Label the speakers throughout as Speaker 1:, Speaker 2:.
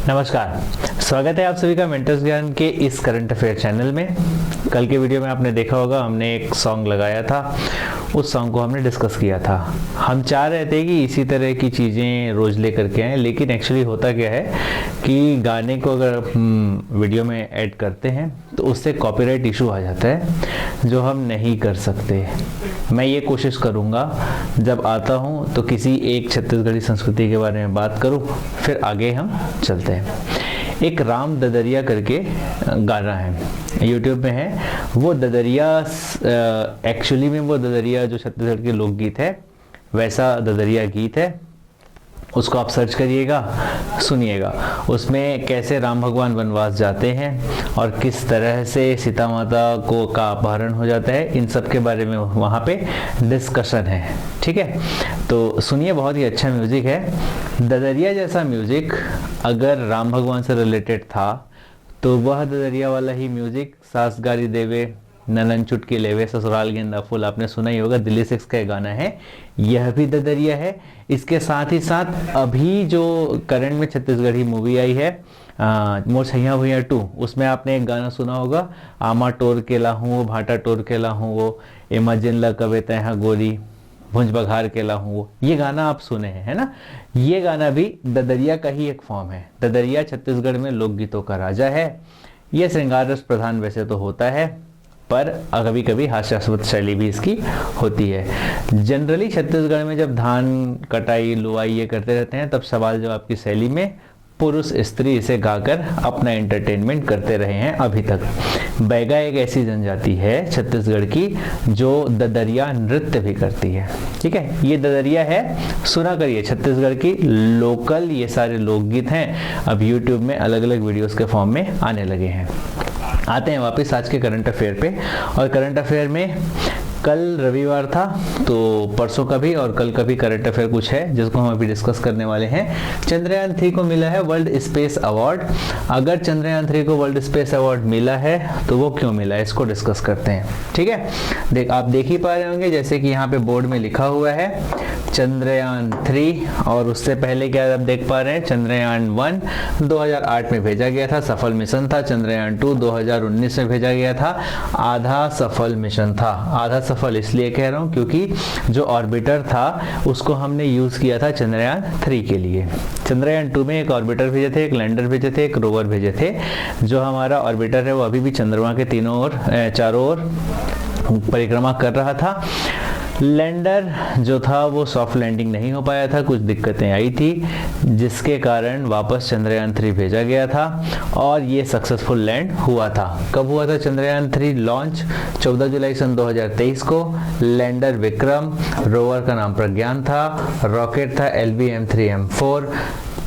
Speaker 1: नमस्कार, स्वागत है आप सभी का मेंटर्स ज्ञान के इस करंट अफेयर चैनल में। कल के वीडियो में आपने देखा होगा, हमने एक सॉन्ग लगाया था, उस सॉन्ग को हमने डिस्कस किया था। हम चाह रहे थे कि इसी तरह की चीज़ें रोज़ लेकर के आएँ, लेकिन एक्चुअली होता क्या है कि गाने को अगर वीडियो में ऐड करते हैं तो उससे कॉपीराइट इशू आ जाता है, जो हम नहीं कर सकते। मैं ये कोशिश करूँगा जब आता हूँ तो किसी एक छत्तीसगढ़ी संस्कृति के बारे में बात करूँ, फिर आगे हम चलते हैं। एक राम ददरिया करके गाना है, यूट्यूब में है। वो ददरिया एक्चुअली में वो ददरिया जो छत्तीसगढ़ के लोकगीत है, वैसा ददरिया गीत है। उसको आप सर्च करिएगा, सुनिएगा। उसमें कैसे राम भगवान वनवास जाते हैं और किस तरह से सीता माता का अपहरण हो जाता है, इन सब के बारे में वहाँ पे डिस्कशन है। ठीक है, तो सुनिए, बहुत ही अच्छा म्यूजिक है। ददरिया जैसा म्यूजिक अगर राम भगवान से रिलेटेड था तो वह ददरिया वाला ही म्यूजिक सास गारी देवे ननन चुटकी लेवे ससुराल गेंदा फूल, आपने सुना ही होगा, दिल्ली 6 का गाना है, यह भी ददरिया है। इसके साथ ही साथ अभी जो करंट में छत्तीसगढ़ी मूवी आई है मोर छैया भैया 2, उसमें आपने एक गाना सुना होगा, आमा टोर के लाहूँ वो भाटा टोर के लाहूँ वो इमाजिन ला कवे तैहा गोरी भुंज बघार के लाहूँ वो। ये गाना आप सुने हैं, है ना। ये गाना भी ददरिया का ही एक फॉर्म है। ददरिया छत्तीसगढ़ में लोकगीतों का राजा है। ये श्रृंगार रस प्रधान वैसे तो होता है, पर कभी कभी हास्यास्पद शैली भी इसकी होती है। जनरली छत्तीसगढ़ में जब धान कटाई लुआई ये करते रहते हैं, तब सवाल जवाब की शैली में पुरुष स्त्री इसे गाकर अपना एंटरटेनमेंट करते रहे हैं अभी तक। बैगा एक ऐसी जनजाति है छत्तीसगढ़ की जो ददरिया नृत्य भी करती है। ठीक है, ये ददरिया है, सुना करिए। छत्तीसगढ़ की लोकल ये सारे लोकगीत हैं, अब यूट्यूब में अलग अलग वीडियोस के फॉर्म में आने लगे हैं। आते हैं वापस आज के करंट अफेयर पे। और करंट अफेयर में कल रविवार था, तो परसों का भी और कल का भी करंट अफेयर कुछ है जिसको हम अभी डिस्कस करने वाले हैं। चंद्रयान 3 को मिला है वर्ल्ड स्पेस अवार्ड। अगर चंद्रयान 3 को वर्ल्ड स्पेस अवार्ड मिला है तो वो क्यों मिला है, इसको डिस्कस करते हैं। ठीक है, आप देख ही पा रहे होंगे, जैसे कि यहाँ पे बोर्ड में लिखा हुआ है चंद्रयान 3, और उससे पहले क्या आप देख पा रहे हैं, चंद्रयान 1 2008 में भेजा गया था, सफल मिशन था। चंद्रयान 2 2019 में भेजा गया था, आधा सफल मिशन था। आधा सफल इसलिए कह रहा हूं क्योंकि जो ऑर्बिटर था उसको हमने यूज किया था चंद्रयान 3 के लिए। चंद्रयान 2 में एक ऑर्बिटर भेजे थे, एक लैंडर भेजे थे, एक रोवर भेजे थे। जो हमारा ऑर्बिटर है वो अभी भी चंद्रमा के चारों ओर परिक्रमा कर रहा था। लैंडर जो था वो सॉफ्ट लैंडिंग नहीं हो पाया था, कुछ दिक्कतें आई थी, जिसके कारण वापस चंद्रयान 3 भेजा गया था और ये सक्सेसफुल लैंड हुआ था। कब हुआ था चंद्रयान 3 लॉन्च? 14 जुलाई सन 2023 को। लैंडर विक्रम, रोवर का नाम प्रज्ञान था, रॉकेट था LVM-3M4।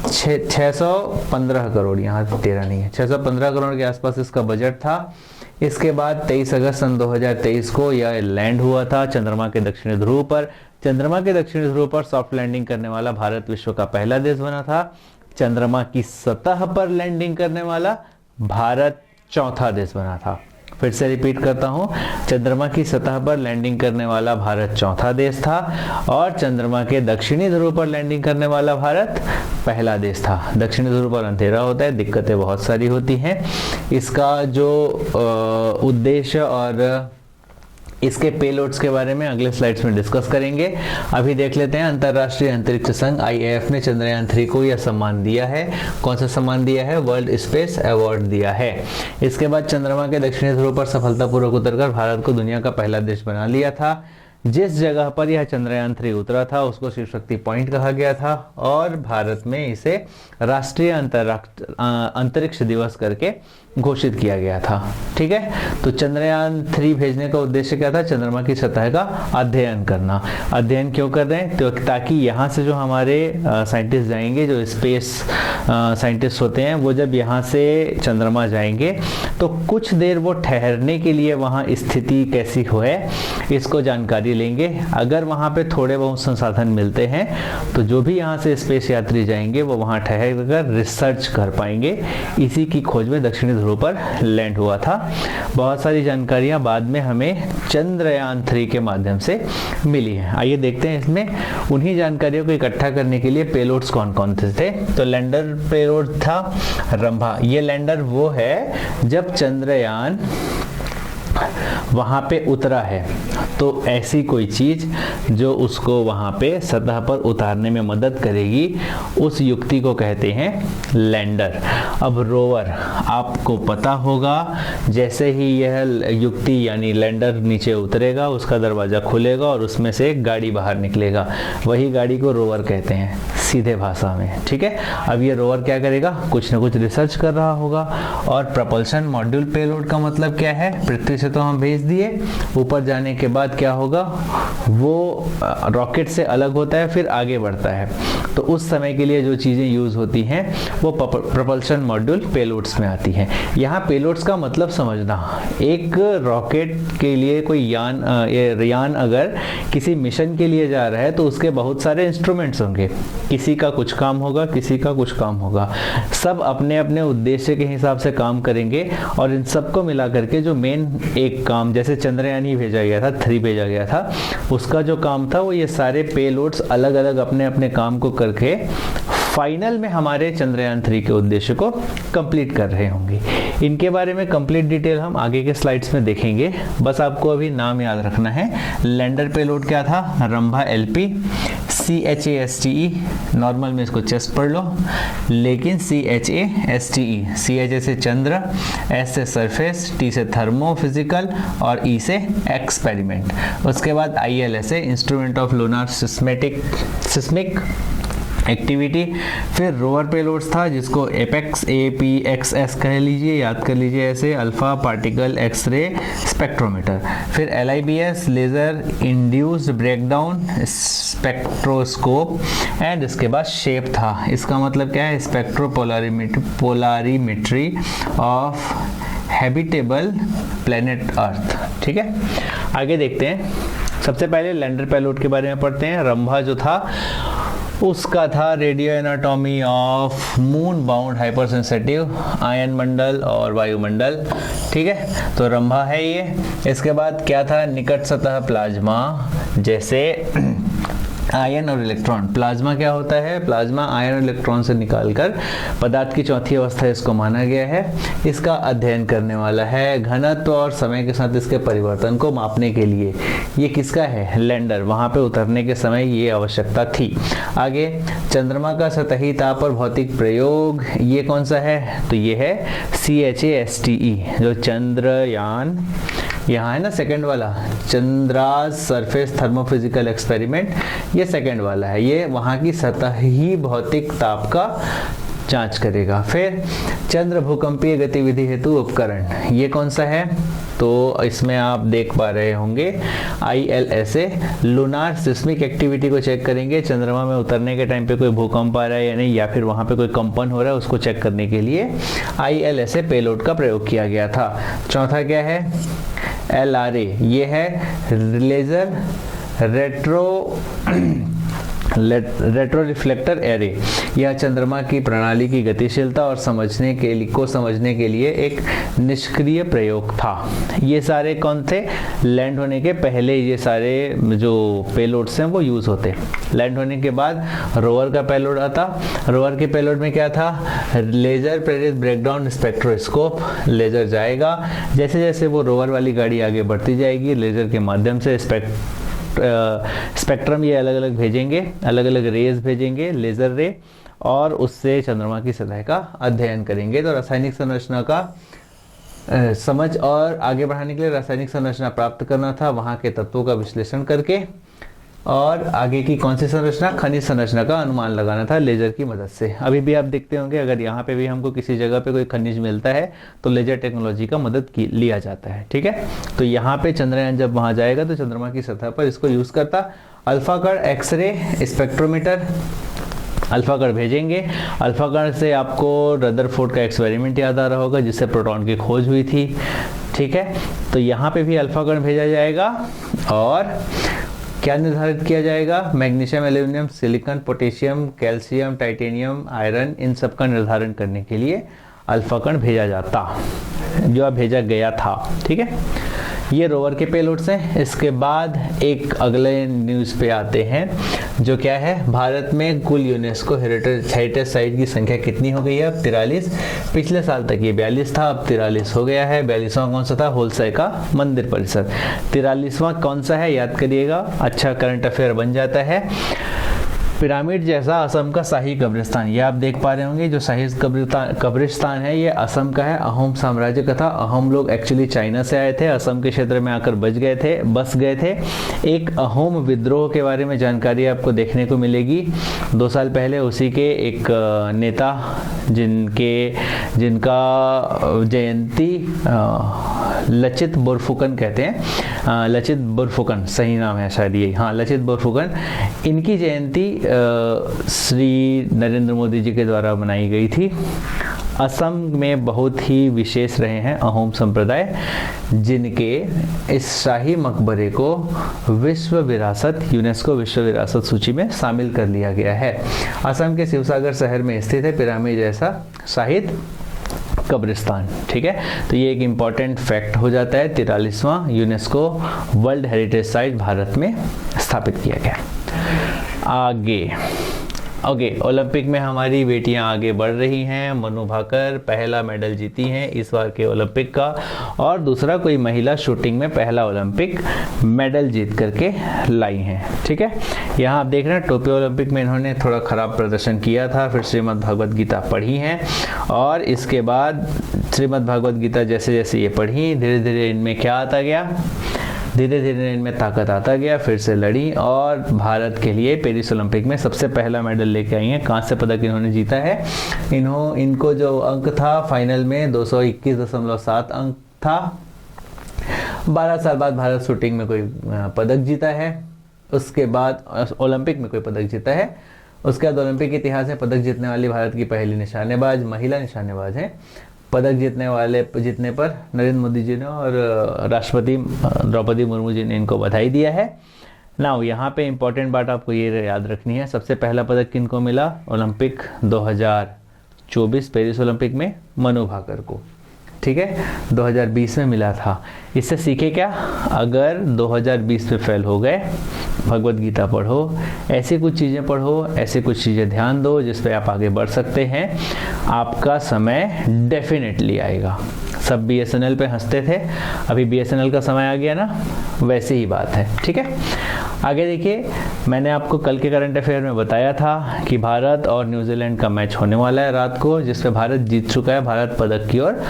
Speaker 1: 615 करोड़, यहाँ 13 नहीं है, 615 करोड़ के आसपास इसका बजट था। इसके बाद 23 अगस्त सन 2023 को यह लैंड हुआ था चंद्रमा के दक्षिणी ध्रुव पर। चंद्रमा के दक्षिणी ध्रुव पर सॉफ्ट लैंडिंग करने वाला भारत विश्व का पहला देश बना था। चंद्रमा की सतह पर लैंडिंग करने वाला भारत चौथा देश बना था। फिर से रिपीट करता हूं, चंद्रमा की सतह पर लैंडिंग करने वाला भारत चौथा देश था और चंद्रमा के दक्षिणी ध्रुव पर लैंडिंग करने वाला भारत पहला देश था। दक्षिणी ध्रुव पर अंधेरा होता है, दिक्कतें बहुत सारी होती हैं। इसका जो उद्देश्य और इसके पेलोड्स के बारे में अगले स्लाइड्स में डिस्कस करेंगे। अभी देख लेते हैं, अंतर्राष्ट्रीय अंतरिक्ष संघ IAF ने चंद्रयान 3 को यह सम्मान दिया है। कौन सा सम्मान दिया है? वर्ल्ड स्पेस अवार्ड दिया है। इसके बाद चंद्रमा के दक्षिणी ध्रुव पर सफलतापूर्वक उतरकर भारत को दुनिया का पहला देश बना लिया था। जिस जगह पर यह चंद्रयान 3 उतरा था उसको शिव शक्ति पॉइंट कहा गया था और भारत में इसे राष्ट्रीय अंतरिक्ष दिवस करके घोषित किया गया था। ठीक है, तो चंद्रयान 3 भेजने का उद्देश्य क्या था? चंद्रमा की सतह का अध्ययन करना। अध्ययन क्यों कर रहे हैं? तो ताकि यहाँ से जो हमारे साइंटिस्ट जाएंगे, जो स्पेस साइंटिस्ट होते हैं, वो जब यहाँ से चंद्रमा जाएंगे तो कुछ देर वो ठहरने के लिए वहाँ स्थिति कैसी हो है इसको जानकारी लेंगे। अगर वहाँ पे थोड़े बहुत संसाधन मिलते हैं तो जो भी यहाँ से स्पेस यात्री जाएंगे वो वहाँ ठहर कर रिसर्च कर पाएंगे। इसी की खोज में दक्षिणी ध्रुव पर लैंड हुआ था। बहुत सारी जानकारियाँ बाद में हमें चंद्रयान 3 के माध्यम से मिली है। आइए देखते हैं इसमें उन्हीं जानकारियों को इकट्ठा करने के लिए पेलोड्स कौन कौन से थे। तो लैंडर मॉड्यूल पेलोड था रंभा। ये लैंडर वो है जब चंद्रयान वहाँ पे उतरा है, तो ऐसी कोई चीज़ जो उसको वहाँ पे सतह पर उतारने में मदद करेगी, उस युक्ति को कहते हैं लैंडर। अब रोवर, आपको पता होगा जैसे ही यह युक्ति यानी लैंडर नीचे उतरेगा, उसका दरवाज़ा खुलेगा और उसमें से एक गाड़ी बाहर निकलेगा, वही गाड़ी को रोवर कहते हैं सीधे भाषा में, ठीक है। अब ये रोवर क्या करेगा, कुछ ना कुछ रिसर्च कर रहा होगा। और प्रपल्शन मॉड्यूल पेलोड का मतलब क्या है, पृथ्वी से तो हम भेज दिए, ऊपर जाने के बाद क्या होगा, वो रॉकेट से अलग होता है, फिर आगे बढ़ता है। तो उस समय के लिए जो चीज़ें यूज़ होती हैं वो प्रपल्शन मॉड्यूल पेलोड्स में आती हैं। यहाँ पेलोड्स का मतलब समझना, एक रॉकेट के लिए कोई यान अगर किसी मिशन के लिए जा रहा है तो उसके बहुत सारे इंस्ट्रूमेंट्स होंगे, किसी का कुछ काम होगा, किसी का कुछ काम होगा, सब अपने अपने उद्देश्य के हिसाब से काम करेंगे। और इन सबको मिला करके जो मेन एक काम, जैसे चंद्रयान ही भेजा गया था, 3 भेजा गया था, उसका जो काम था वो ये सारे पेलोड्स अलग अलग अपने अपने काम को करके फाइनल में हमारे चंद्रयान 3 के उद्देश्य को कंप्लीट कर रहे होंगे। इनके बारे में कंप्लीट डिटेल हम आगे के स्लाइड्स में देखेंगे, बस आपको अभी नाम याद रखना है। लैंडर पेलोड क्या था, रंभा LP, CHASTE, नॉर्मल में इसको चेस्ट पढ़ लो, लेकिन CHASTE, CH से चंद्र, S से सरफेस, T से थर्मो फिजिकल और E से एक्सपेरिमेंट। उसके बाद ILS instrument of lunar seismic activity. फिर रोवर पेलोड्स था जिसको एपेक्स APXS कह लीजिए, याद कर लीजिए ऐसे, अल्फा पार्टिकल एक्सरे स्पेक्ट्रोमीटर। फिर LIBS laser induced breakdown spectroscope, and इसके बाद शेप था, इसका मतलब क्या है, स्पेक्ट्रोपोलारीमेट्री ऑफ हैबिटेबल प्लेनेट अर्थ, ठीक है। आगे देखते हैं, सबसे पहले लैंडर पेलोड के बारे में पढ़ते हैं। रंभा जो था उसका था radio anatomy of moon bound hypersensitive आयन मंडल और वायुमंडल, ठीक है, तो रंभा है ये। इसके बाद क्या था, निकट सतह प्लाज्मा, जैसे आयन और इलेक्ट्रॉन। प्लाज्मा क्या होता है, प्लाज्मा आयन और इलेक्ट्रॉन से निकालकर पदार्थ की चौथी अवस्था इसको माना गया है। इसका अध्ययन करने वाला है, घनत्व और समय के साथ इसके परिवर्तन को मापने के लिए ये किसका है, लैंडर। वहां पे उतरने के समय ये आवश्यकता थी। आगे चंद्रमा का सतही ताप और भौतिक प्रयोग, ये कौन सा है, तो ये है CHASTE, जो चंद्रयान यहाँ है ना, सेकंड वाला, चंद्रास सरफेस थर्मोफिजिकल एक्सपेरिमेंट, ये सेकंड वाला है, ये वहाँ की सतही भौतिक ताप का जांच करेगा। फिर चंद्र भूकंपीय गतिविधि हेतु उपकरण, ये कौन सा है, तो इसमें आप देख पा रहे होंगे ILSA, लूनार सिस्मिक एक्टिविटी को चेक करेंगे, चंद्रमा में उतरने के टाइम पे कोई भूकंप आ रहा है या नहीं, या फिर वहाँ पे कोई कंपन हो रहा है, उसको चेक करने के लिए ILSA पेलोड का प्रयोग किया गया था। चौथा क्या है, LRA, ये है लेजर रेट्रो रिफ्लेक्टर एरे। यह चंद्रमा की प्रणाली की गतिशीलता और समझने के लिए एक निष्क्रिय प्रयोग था। ये सारे कौन थे, लैंड होने के पहले ये सारे जो पेलोड्स हैं वो यूज़ होते। लैंड होने के बाद रोवर का पेलोड आता। रोवर के पेलोड में क्या था, लेजर प्रेरित ब्रेकडाउन स्पेक्ट्रोस्कोप। लेजर जाएगा, जैसे जैसे वो रोवर वाली गाड़ी आगे बढ़ती जाएगी, लेजर के माध्यम से स्पेक्ट्रम ये अलग अलग भेजेंगे, अलग अलग रेज भेजेंगे, लेजर रे, और उससे चंद्रमा की सतह का अध्ययन करेंगे। तो रासायनिक संरचना का समझ और आगे बढ़ाने के लिए रासायनिक संरचना प्राप्त करना था, वहाँ के तत्वों का विश्लेषण करके, और आगे की कौन सी संरचना, खनिज संरचना का अनुमान लगाना था लेजर की मदद से। अभी भी आप देखते होंगे, अगर यहाँ पे भी हमको किसी जगह पे कोई खनिज मिलता है तो लेजर टेक्नोलॉजी का मदद लिया जाता है, ठीक है। तो यहाँ पे चंद्रयान जब वहाँ जाएगा तो चंद्रमा की सतह पर इसको यूज करता। अल्फा कण एक्सरे स्पेक्ट्रोमीटर, अल्फा कण भेजेंगे। अल्फा कण से आपको रदरफोर्ड का एक्सपेरिमेंट याद आ रहा होगा जिससे प्रोटॉन की खोज हुई थी, ठीक है। तो यहाँ पे भी अल्फा कण भेजा जाएगा और क्या निर्धारित किया जाएगा, magnesium, aluminium, silicon, potassium, calcium, titanium, iron, इन सब का निर्धारण करने के लिए अल्फा कण भेजा जाता, जो अब भेजा गया था, ठीक है। ये रोवर के पेलोड्स हैं। इसके बाद एक अगले न्यूज़ पे आते हैं, जो क्या है, भारत में कुल यूनेस्को हेरिटेज साइट की संख्या कितनी हो गई है? अब 43। पिछले साल तक ये 42 था, अब 43 हो गया है। 42वां कौन सा था? होलसर का मंदिर परिसर। 43वां कौन सा है? याद करिएगा, अच्छा करंट अफेयर बन जाता है। पिरामिड जैसा असम का शाही कब्रिस्तान, ये आप देख पा रहे होंगे, जो शाही कब्रिस्तान है ये असम का है, अहोम साम्राज्य का था। अहोम लोग एक्चुअली चाइना से आए थे, असम के क्षेत्र में आकर बस गए थे। एक अहोम विद्रोह के बारे में जानकारी आपको देखने को मिलेगी 2 साल पहले। उसी के एक नेता जिनका जयंती लचित बोरफुकन कहते हैं, लचित बोरफुकन सही नाम है शायद ये, हाँ लचित बोरफुकन, इनकी जयंती श्री नरेंद्र मोदी जी के द्वारा बनाई गई थी। असम में बहुत ही विशेष रहे हैं अहोम संप्रदाय, जिनके इस शाही मकबरे को विश्व विरासत, यूनेस्को विश्व विरासत सूची में शामिल कर लिया गया है। असम के शिवसागर शहर में स्थित है पिरामिड जैसा शाही कब्रिस्तान। ठीक है, तो ये एक इम्पॉर्टेंट फैक्ट हो जाता है। 43वां UNESCO world heritage site Bharat में स्थापित किया गया। आगे ओलंपिक में हमारी बेटियां आगे बढ़ रही हैं। मनु भाकर पहला मेडल जीती हैं इस बार के ओलंपिक का, और दूसरा कोई महिला शूटिंग में पहला ओलंपिक मेडल जीत करके लाई हैं। ठीक है, यहाँ आप देख रहे हैं टोक्यो ओलंपिक में इन्होंने थोड़ा खराब प्रदर्शन किया था, फिर श्रीमद् भागवत गीता पढ़ी हैं, और इसके बाद श्रीमद् भागवत गीता जैसे जैसे ये पढ़ी, धीरे धीरे इनमें क्या आता गया, धीरे धीरे इनमें ताकत आता गया, फिर से लड़ी और भारत के लिए पेरिस ओलंपिक में सबसे पहला मेडल लेके आई हैं। कांस्य पदक इन्होंने जीता है। इनको जो अंक था फाइनल में 221.7 अंक था। 12 साल बाद भारत शूटिंग में कोई पदक जीता है, उसके बाद ओलंपिक में कोई पदक जीता है, उसके बाद ओलंपिक इतिहास में पदक जीतने वाली भारत की पहली निशानेबाज महिला निशानेबाज है। पदक जीतने पर नरेंद्र मोदी जी ने और राष्ट्रपति द्रौपदी मुर्मू जी ने इनको बधाई दिया है। नाउ यहाँ पे इम्पोर्टेंट बात आपको ये याद रखनी है, सबसे पहला पदक किनको मिला ओलंपिक 2024 पेरिस ओलंपिक में? मनु भाकर को। ठीक है, 2020 में मिला था। इससे सीखे क्या, अगर 2020 में फेल हो गए, भगवत गीता पढ़ो, ऐसी कुछ चीज़ें पढ़ो, ऐसी कुछ चीज़ें ध्यान दो जिस पे आप आगे बढ़ सकते हैं, आपका समय डेफिनेटली आएगा। सब BSNL पे हंसते थे, अभी BSNL का समय आ गया ना, वैसी ही बात है। ठीक है, आगे देखिए, मैंने आपको कल के करंट अफेयर में बताया था कि भारत और न्यूजीलैंड का मैच होने वाला है रात को, जिसपे भारत जीत चुका है, भारत पदक की ओर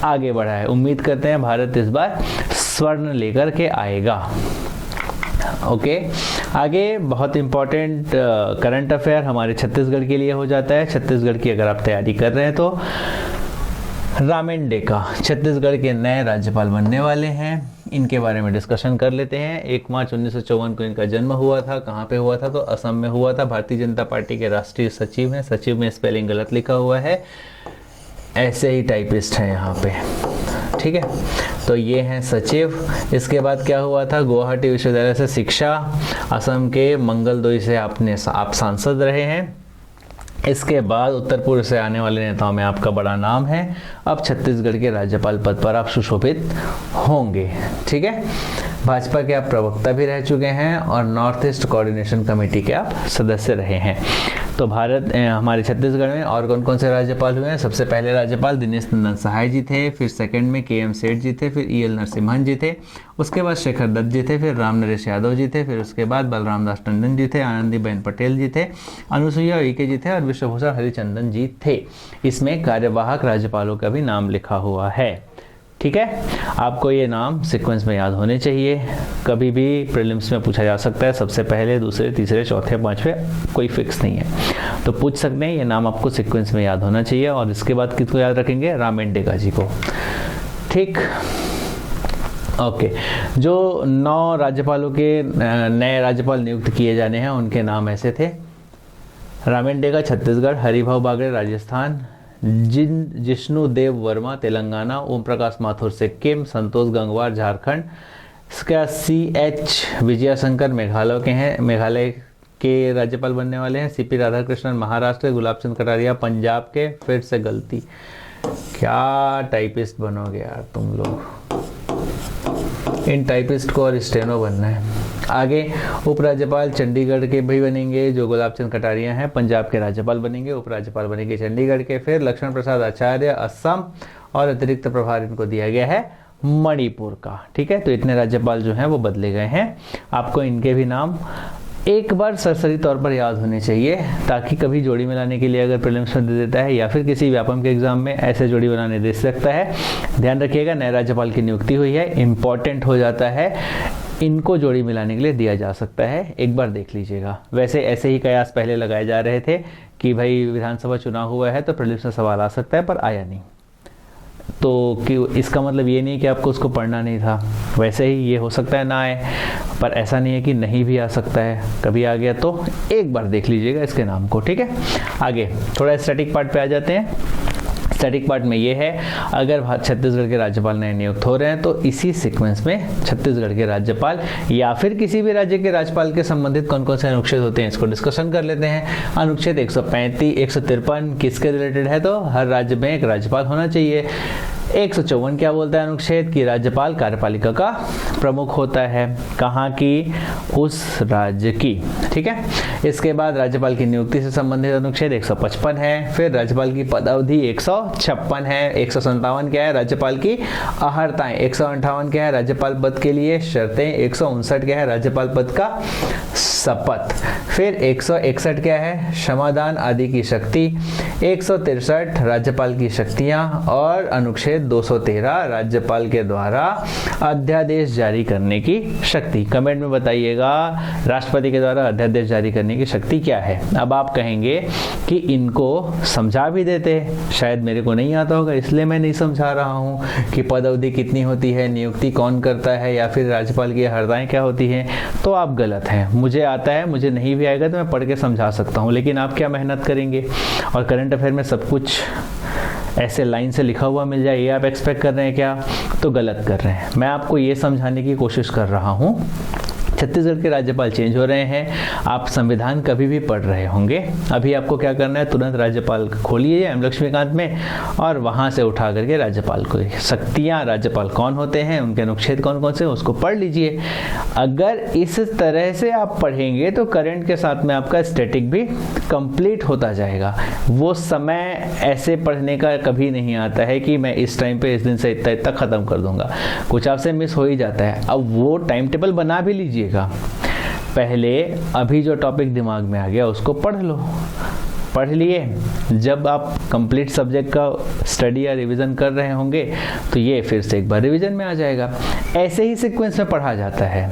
Speaker 1: आगे बढ़ा है। उम्मीद करते हैं भारत इस बार स्वर्ण लेकर के आएगा। ओके, आगे बहुत इंपॉर्टेंट करंट अफेयर हमारे छत्तीसगढ़ के लिए हो जाता है। छत्तीसगढ़ की अगर आप तैयारी कर रहे हैं तो रामेन छत्तीसगढ़ के नए राज्यपाल बनने वाले हैं, इनके बारे में डिस्कशन कर लेते हैं। 1 मार्च 1954 को इनका जन्म हुआ था। कहाँ पे हुआ था? तो असम में हुआ था। भारतीय जनता पार्टी के राष्ट्रीय सचिव हैं। सचिव में स्पेलिंग गलत लिखा हुआ है, ऐसे ही टाइपिस्ट हैं यहाँ पे। ठीक है, तो ये हैं सचिव। इसके बाद क्या हुआ था? गुवाहाटी विश्वविद्यालय से शिक्षा, असम के मंगलदोई से आप सांसद रहे हैं। इसके बाद उत्तर पूर्व से आने वाले नेताओं में आपका बड़ा नाम है। अब छत्तीसगढ़ के राज्यपाल पद पर आप सुशोभित होंगे। ठीक है, भाजपा के आप प्रवक्ता भी रह चुके हैं और नॉर्थ ईस्ट कोऑर्डिनेशन कमेटी के आप सदस्य रहे हैं। तो हमारे छत्तीसगढ़ में और कौन कौन से राज्यपाल हुए हैं? सबसे पहले राज्यपाल दिनेश नंदन सहाय जी थे, फिर सेकंड में KM सेठ जी थे, फिर EL नरसिम्हन जी थे, उसके बाद शेखर दत्त जी थे, फिर राम नरेश यादव जी थे, फिर उसके बाद बलराम दास टंडन जी थे, आनंदीबेन पटेल जी थे, अनुसुईया उइके जी थे और विश्वभूषण हरिचंदन जी थे। इसमें कार्यवाहक राज्यपालों का भी नाम लिखा हुआ है। ठीक है, आपको ये नाम सीक्वेंस में याद होने चाहिए, कभी भी प्रीलिम्स में पूछा जा सकता है, सबसे पहले, दूसरे, तीसरे, चौथे, पांचवे, कोई फिक्स नहीं है, तो पूछ सकते हैं। ये नाम आपको सीक्वेंस में याद होना चाहिए। और इसके बाद किसको याद रखेंगे? रामेन डेका जी को। ठीक, ओके, जो 9 राज्यपालों के नए राज्यपाल नियुक्त किए जाने हैं उनके नाम ऐसे थे: रामेन डेका छत्तीसगढ़, हरिभाऊ बागड़े राजस्थान, जिष्णु देव वर्मा तेलंगाना, ओम प्रकाश माथुर सिक्किम, संतोष गंगवार झारखंड, इसका CH विजयशंकर मेघालय के राज्यपाल बनने वाले हैं, CP राधाकृष्णन महाराष्ट्र, गुलाब चंद कटारिया पंजाब के। फिर से गलती, क्या टाइपिस्ट बनोगे यार तुम लोग। इन टाइपिस्ट को और स्टेनो बनना है। आगे उपराज्यपाल चंडीगढ़ के भी बनेंगे, जो गुलाब चंद कटारिया हैं पंजाब के राज्यपाल बनेंगे, उपराज्यपाल बनेंगे चंडीगढ़ के। फिर लक्ष्मण प्रसाद आचार्य असम, और अतिरिक्त प्रभार इनको दिया गया है मणिपुर का। ठीक है, तो इतने राज्यपाल जो हैं वो बदले गए हैं। आपको इनके भी नाम एक बार सरसरी तौर पर याद होने चाहिए, ताकि कभी जोड़ी मिलाने के लिए अगर प्रीलिम्स में दे देता है या फिर किसी व्यापम के एग्जाम में ऐसे जोड़ी बनाने दे सकता है। ध्यान रखिएगा, नए राज्यपाल की नियुक्ति हुई है, इंपॉर्टेंट हो जाता है, इनको जोड़ी मिलाने के लिए दिया जा सकता है, एक बार देख लीजिएगा। वैसे ऐसे ही कयास पहले लगाए जा रहे थे कि भाई विधानसभा चुनाव हुआ है तो प्रीलिम्स में सवाल आ सकता है, पर आया नहीं। तो कि इसका मतलब ये नहीं कि आपको उसको पढ़ना नहीं था, वैसे ही ये हो सकता है ना आए, पर ऐसा नहीं है कि नहीं भी आ सकता है, कभी आ गया तो एक बार देख लीजिएगा इसके नाम को। ठीक है, आगे थोड़ा स्टैटिक पार्ट पे आ जाते हैं। स्टैटिक पार्ट में ये है, अगर छत्तीसगढ़ के राज्यपाल नए नियुक्त हो रहे हैं तो इसी सीक्वेंस में छत्तीसगढ़ के राज्यपाल या फिर किसी भी राज्य के राज्यपाल के संबंधित कौन कौन से अनुच्छेद होते हैं, इसको डिस्कशन कर लेते हैं। अनुच्छेद 135, 153 किसके रिलेटेड है, तो हर राज्य में एक राज्यपाल होना चाहिए। 154 क्या बोलता है अनुच्छेद की राज्यपाल कार्यपालिका का प्रमुख होता है, कहाँ की, उस राज्य की। ठीक है, इसके बाद राज्यपाल की नियुक्ति से संबंधित अनुच्छेद 155 है। फिर राज्यपाल की पदावधि 156 है। 157 क्या है, राज्यपाल की अहर्ताएं। 158 क्या है, राज्यपाल पद के लिए शर्तें। 159 क्या है, राज्यपाल पद का शपथ। फिर 161 क्या है, क्षमादान आदि की शक्ति। 163 राज्यपाल की शक्तियां, और अनुच्छेद 213 राज्यपाल के द्वारा अध्यादेश जारी करने की शक्ति। कमेंट में बताइएगा राष्ट्रपति के द्वारा अध्यादेश जारी करने की शक्ति क्या है। अब आप कहेंगे कि इनको समझा भी देते, शायद मेरे को नहीं आता होगा इसलिए मैं नहीं समझा रहा हूँ कि पद अवधि कितनी होती है, नियुक्ति कौन करता है, या फिर राज्यपाल की हरदाएं क्या होती हैं, तो आप गलत हैं। मुझे आता है, मुझे नहीं भी आएगा तो मैं पढ़ के समझा सकता हूँ, लेकिन आप क्या मेहनत करेंगे और करंट अफेयर में सब कुछ ऐसे लाइन से लिखा हुआ मिल जाए, ये आप एक्सपेक्ट कर रहे हैं क्या, तो गलत कर रहे हैं। मैं आपको ये समझाने की कोशिश कर रहा हूँ, छत्तीसगढ़ के राज्यपाल चेंज हो रहे हैं, आप संविधान कभी भी पढ़ रहे होंगे। अभी आपको क्या करना है, तुरंत राज्यपाल खोलिए एम लक्ष्मीकांत में और वहां से उठा करके राज्यपाल को शक्तियां, राज्यपाल कौन होते हैं, उनके अनुच्छेद कौन कौन से, उसको पढ़ लीजिए। अगर इस तरह से आप पढ़ेंगे तो करंट के साथ में आपका स्टैटिक भी कंप्लीट होता जाएगा। वो समय ऐसे पढ़ने का कभी नहीं आता है कि मैं इस टाइम पे इस दिन से इतना इतना खत्म कर दूंगा, कुछ आपसे मिस हो ही जाता है। अब वो टाइम टेबल बना भी लीजिए, पहले अभी जो टॉपिक दिमाग में आ गया उसको पढ़ लो, पढ़ लिए, जब आप कंप्लीट सब्जेक्ट का स्टडी या रिवीजन कर रहे होंगे तो ये फिर से एक बार रिवीजन में आ जाएगा। ऐसे ही सीक्वेंस में पढ़ा जाता है,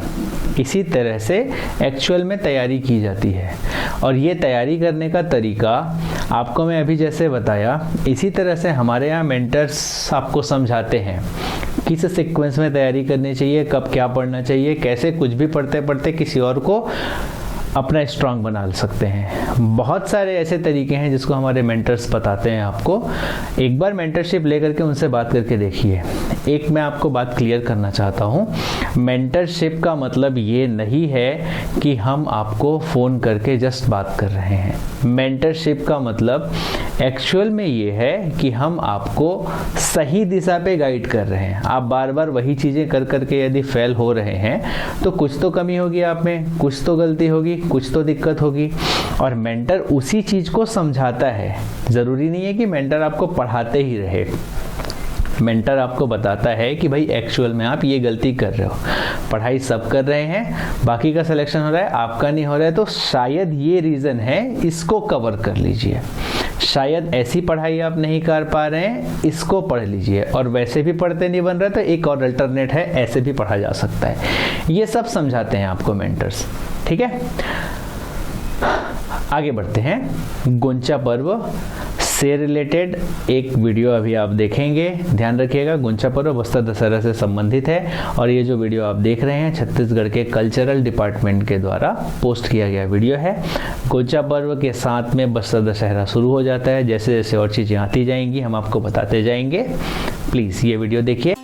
Speaker 1: इसी तरह से एक्चुअल में तैयारी की जाती है। और ये तैयारी करने का तरीका आपको मैं अभी जैसे बताया, इसी तरह से हमारे यहाँ मेंटर्स आपको समझाते हैं किस सीक्वेंस में तैयारी करनी चाहिए, कब क्या पढ़ना चाहिए, कैसे कुछ भी पढ़ते पढ़ते किसी और को अपना स्ट्रांग बना सकते हैं। बहुत सारे ऐसे तरीके हैं जिसको हमारे मेंटर्स बताते हैं आपको। एक बार मेंटरशिप लेकर के उनसे बात करके देखिए। एक मैं आपको बात क्लियर करना चाहता हूँ, मेंटरशिप का मतलब ये नहीं है कि हम आपको फ़ोन करके जस्ट बात कर रहे हैं। मेंटरशिप का मतलब एक्चुअल में ये है कि हम आपको सही दिशा पे गाइड कर रहे हैं। आप बार बार वही चीज़ें कर करके यदि फेल हो रहे हैं तो कुछ तो कमी होगी आप में, कुछ तो गलती होगी, कुछ तो दिक्कत होगी, और मेंटर उसी चीज़ को समझाता है। ज़रूरी नहीं है कि मेंटर आपको पढ़ाते ही रहे, मेंटर आपको बताता है कि भाई एक्चुअल में आप ये गलती कर रहे हो, पढ़ाई सब कर रहे हैं, बाकी का सिलेक्शन हो रहा है, आपका नहीं हो रहा है, तो शायद ये रीज़न है, इसको कवर कर लीजिए। शायद ऐसी पढ़ाई आप नहीं कर पा रहे हैं, इसको पढ़ लीजिए। और वैसे भी पढ़ते नहीं बन रहा तो एक और अल्टरनेट है, ऐसे भी पढ़ा जा सकता है। ये सब समझाते हैं आपको मेंटर्स, ठीक है। आगे बढ़ते हैं। गुंचा पर्व से रिलेटेड एक वीडियो अभी आप देखेंगे, ध्यान रखिएगा। गुंचा पर्व बस्तर दशहरा से संबंधित है और ये जो वीडियो आप देख रहे हैं छत्तीसगढ़ के कल्चरल डिपार्टमेंट के द्वारा पोस्ट किया गया वीडियो है। गुंचा पर्व के साथ में बस्तर दशहरा शुरू हो जाता है। जैसे जैसे और चीज़ें आती जाएंगी हम आपको बताते जाएंगे। प्लीज़ ये वीडियो देखिए।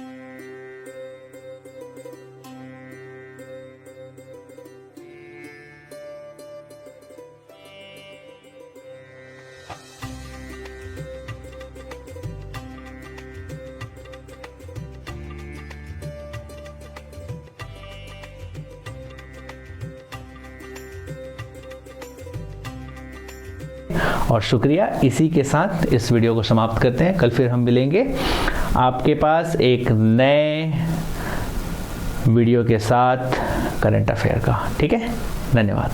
Speaker 1: और शुक्रिया। इसी के साथ इस वीडियो को समाप्त करते हैं। कल फिर हम मिलेंगे आपके पास एक नए वीडियो के साथ करंट अफेयर का। ठीक है, धन्यवाद।